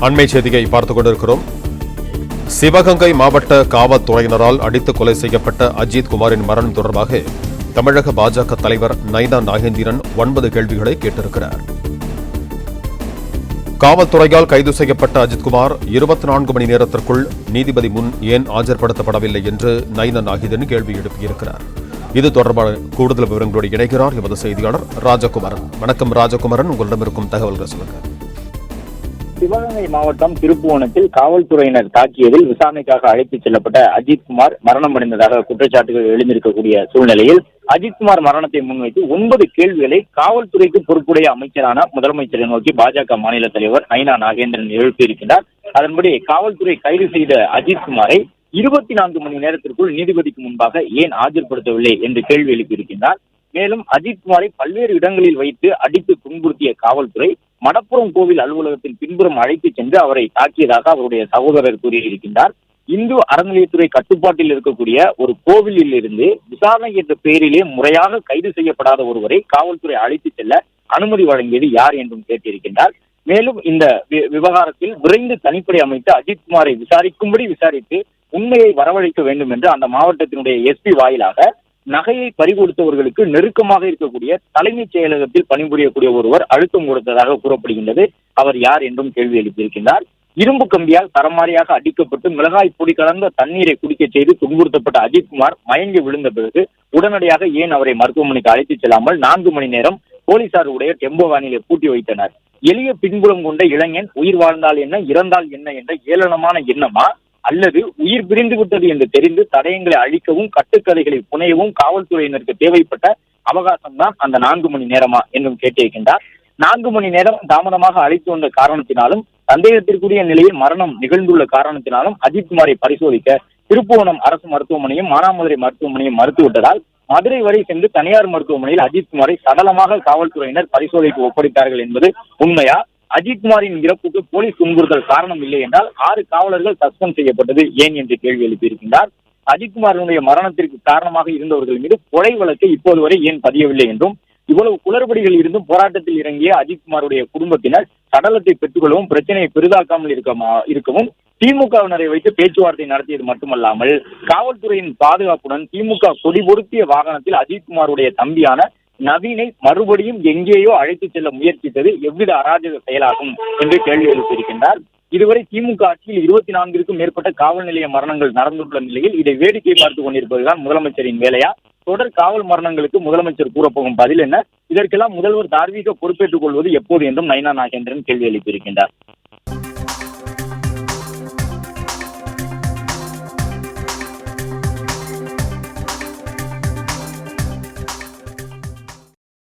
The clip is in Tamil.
அண்மை செய்தியை பார்த்துக் கொண்டிருக்கிறோம். சிவகங்கை மாவட்ட காவல்துறையினரால் அடித்து கொலை செய்யப்பட்ட அஜித் குமாரின் மரணம் தொடர்பாக தமிழக பாஜக தலைவர் நைனா நாகேந்திரன் 9 கேள்விகளை கேட்டிருக்கிறார். காவல்துறையால் கைது செய்யப்பட்ட அஜித்குமார் 24 மணி நேரத்திற்குள் நீதிபதி முன் ஏன் ஆஜர்படுத்தப்படவில்லை என்று நைனா நாகேந்திரன் கேள்வி எழுப்பியிருக்கிறார். இது தொடர்பான கூடுதல் விவரங்களோடு இணைகிறார் எமது செய்தியாளர் ராஜகுமாரன். வணக்கம் ராஜகுமாரன், உங்களிடம் இருக்கும் தகவல்கள் சொல்லுங்கள். சிவகங்கை மாவட்டம் திருப்புவனத்தில் காவல்துறையினர் தாக்கியதில் விசாரணைக்காக அழைத்துச் செல்லப்பட்ட அஜித்குமார் மரணமடைந்ததாக குற்றச்சாட்டுகள் எழுந்திருக்கக்கூடிய சூழ்நிலையில் அஜித்குமார் மரணத்தை முன்வைத்து 9 கேள்விகளை காவல்துறைக்கு பொறுப்புடைய அமைச்சரான முதலமைச்சரை நோக்கி பாஜக மாநில தலைவர் நைனா நாகேந்திரன் எழுப்பியிருக்கிறார். அதன்படி காவல்துறை கைது செய்த அஜித்குமாரை 24 மணி நேரத்திற்குள் நீதிபதிக்கு முன்பாக ஏன் ஆஜர்படுத்தவில்லை என்று கேள்வி எழுப்பியிருக்கிறார். மேலும் அஜித்குமாரை பல்வேறு இடங்களில் வைத்து அடித்து துன்புறுத்திய காவல்துறை மடப்புறம் கோவில் அலுவலகத்தின் பின்புறம் அழைத்து சென்று அவரை தாக்கியதாக அவருடைய சகோதரர் கூறியிருக்கின்றார். இந்து அறநிலையத்துறை கட்டுப்பாட்டில் இருக்கக்கூடிய ஒரு கோவிலில் இருந்து விசாரணை என்ற பெயரிலே முறையாக கைது செய்யப்படாத ஒருவரை காவல்துறை அழைத்து செல்ல அனுமதி வழங்கியது யார் என்றும் கேட்டிருக்கின்றார். மேலும் இந்த விவகாரத்தில் விரைந்து தனிப்படை அமைத்து அஜித்குமாரை விசாரிக்கும்படி விசாரித்து உண்மையை வரவழைக்க வேண்டும் என்று அந்த மாவட்டத்தினுடைய எஸ்பி வாயிலாக நகையை பறிகொடுத்தவர்களுக்கு நெருக்கமாக இருக்கக்கூடிய தலைமைச் செயலகத்தில் பணிபுரியக்கூடிய ஒருவர் அழுத்தம் கொடுத்ததாக கூறப்படுகின்றது. அவர் யார் என்றும் கேள்வி எழுப்பியிருக்கின்றார். இரும்பு கம்பியால் தரமாரியாக அடிக்கப்பட்டு மிளகாய் பொடி கலந்த தண்ணீரை குடிக்க செய்து துன்புறுத்தப்பட்ட அஜித்குமார் மயங்கி விழுந்த பிறகு உடனடியாக ஏன் அவரை மருத்துவமனைக்கு அழைத்துச் செல்லாமல் 4 மணி நேரம் போலீசார் உடைய டெம்போ வேனிலே பூட்டி வைத்தனர். எளிய பின்புலம் கொண்ட இளைஞன் உயிர் வாழ்ந்தால் என்ன இறந்தால் என்ன என்ற ஏளனமான எண்ணமா, அல்லது உயிர் பிரிந்து விட்டது என்று தெரிந்து தடயங்களை அழிக்கவும் கட்டுக்கதைகளை புனையவும் காவல்துறையினருக்கு தேவைப்பட்ட அவகாசம் தான் அந்த 4 மணி நேரமா என்றும் கேட்டிருக்கின்றார். 4 மணி நேரம் தாமதமாக அழைத்து வந்த காரணத்தினாலும் சந்தேகத்திற்குரிய நிலையில் மரணம் நிகழ்ந்துள்ள காரணத்தினாலும் அஜித்குமாரை பரிசோதிக்க திருப்புவனம் அரசு மருத்துவமனையும் மானாமதுரை மருத்துவமனையும் மறுத்துவிட்டதால் மதுரை வரை சென்று தனியார் மருத்துவமனையில் அஜித்குமாரை சடலமாக காவல்துறையினர் பரிசோதனைக்கு ஒப்படைத்தார்கள் என்பது உண்மையா? அஜித்குமாரின் இறப்புக்கு போலீஸ் துன்புறுத்தல் காரணம் இல்லை என்றால் 6 காவலர்கள் சஸ்பெண்ட் செய்யப்பட்டது ஏன் என்று கேள்வி எழுப்பியிருக்கின்றார். அஜித்குமாரினுடைய மரணத்திற்கு காரணமாக இருந்தவர்கள் மீது கொலை வழக்கை இப்போது வரை ஏன் பதியவில்லை என்றும், இவ்வளவு குளறுபடிகள் இருந்தும் போராட்டத்தில் இறங்கிய அஜித்குமாருடைய குடும்பத்தினர் சடலத்தை பெற்றுக்கொள்ளவும் பிரச்சனையை பெரிதாக்காமல் இருக்கவும் திமுகவினரை வைத்து பேச்சுவார்த்தை நடத்தியது மட்டுமல்லாமல் காவல்துறையின் பாதுகாப்புடன் திமுக கொடி பொருத்திய வாகனத்தில் அஜித்குமாருடைய தம்பியான நவீனை மறுபடியும் எங்கேயோ அழைத்துச் செல்ல முயற்சித்தது எவ்வித அராஜக செயலாகும் என்று கேள்வி எழுப்பியிருக்கின்றார். இதுவரை திமுக ஆட்சியில் 24க்கும் மேற்பட்ட காவல் நிலைய மரணங்கள் நடந்துள்ள நிலையில் இதை வேடிக்கை பார்த்துக் கொண்டிருப்பதுதான் முதலமைச்சரின் வேலையா? தொடர் காவல் மரணங்களுக்கு முதலமைச்சர் கூறப்போகும் பதில் என்ன? இதற்கெல்லாம் முதல்வர் தார்மீக பொறுப்பேற்றுக் கொள்வது எப்போது என்றும் நைனா நாகேந்திரன் கேள்வி எழுப்பியிருக்கின்றார்.